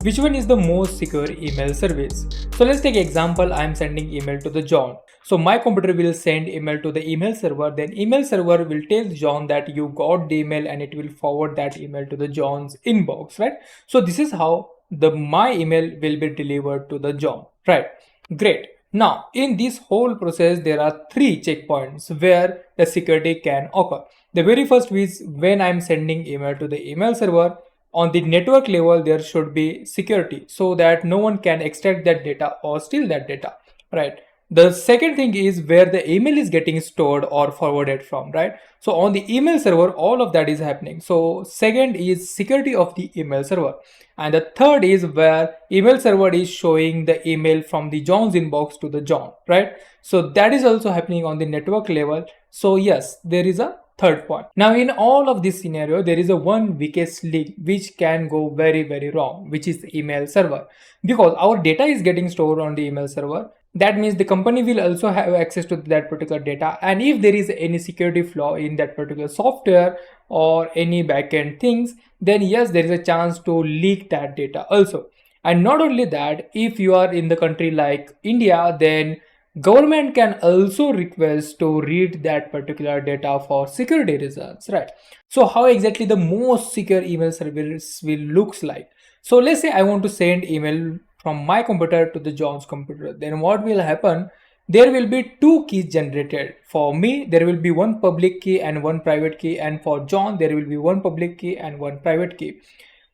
Which one is the most secure email service? So let's take example, I'm sending email to the John. So my computer will send email to the email server, then email server will tell John that you got the email and it will forward that email to the John's inbox, right? So this is how my email will be delivered to the John, right? Great. Now in this whole process there are three checkpoints where the security can occur. The very first is when I'm sending email to the email server. On the network level, there should be security so that no one can extract that data or steal that data, right? The second thing is where the email is getting stored or forwarded from, right? So on the email server, all of that is happening. So second is security of the email server. And the third is where email server is showing the email from the John's inbox to the John, right? So that is also happening on the network level. So yes, there is a third point. Now in all of this scenario, there is a one weakest link which can go very wrong, which is the email server. Because our data is getting stored on the email server, that means the company will also have access to that particular data. And if there is any security flaw in that particular software or any backend things, then yes, there is a chance to leak that data also. And not only that, if you are in the country like India, then government can also request to read that particular data for security reasons, right? So how exactly the most secure email service will looks like? So let's say I want to send email from my computer to the John's computer. Then what will happen? There will be two keys generated. For me, there will be one public key and one private key, and for John, there will be one public key and one private key.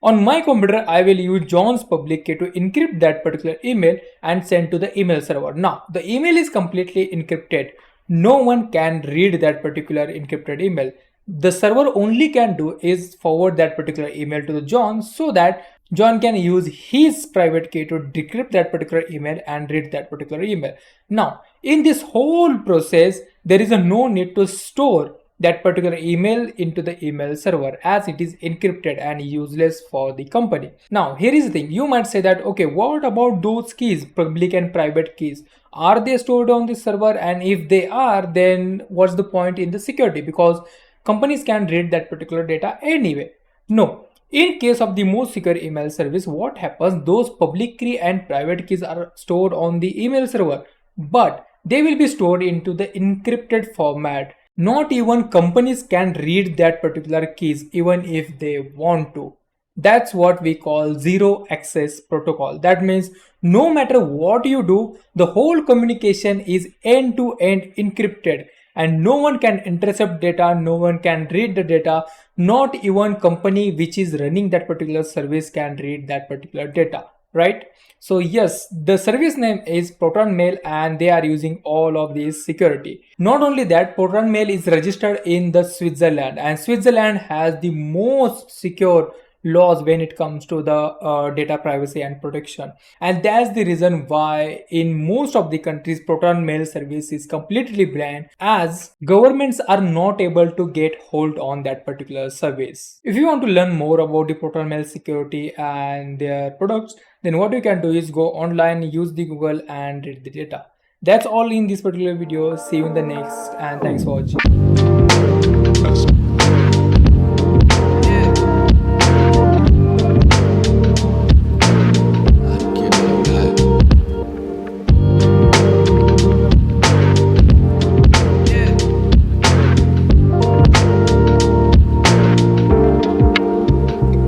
On my computer, I will use John's public key to encrypt that particular email and send to the email server. Now, the email is completely encrypted. No one can read that particular encrypted email. The server only can do is forward that particular email to the John so that John can use his private key to decrypt that particular email and read that particular email. Now, in this whole process, there is no need to store that particular email into the email server as it is encrypted and useless for the company. Now, here is the thing. You might say that, okay, what about those keys, public and private keys? Are they stored on the server? And if they are, then what's the point in the security? Because companies can read that particular data anyway. No. In case of the most secure email service, what happens? Those public key and private keys are stored on the email server, but they will be stored into the encrypted format. Not even companies can read that particular keys even if they want to. That's what we call zero access protocol. That means no matter what you do, the whole communication is end to end encrypted and no one can intercept data, no one can read the data, not even company which is running that particular service can read that particular data, right? So yes, the service name is Proton Mail and they are using all of these security. Not only that, Proton Mail is registered in the Switzerland and Switzerland has the most secure laws when it comes to the data privacy and protection. And that's the reason why in most of the countries Proton Mail service is completely banned as governments are not able to get hold on that particular service. If you want to learn more about the Proton Mail security and their products, then what you can do is go online, use the Google and read the data. That's all in this particular video. See you in the next and thanks for watching.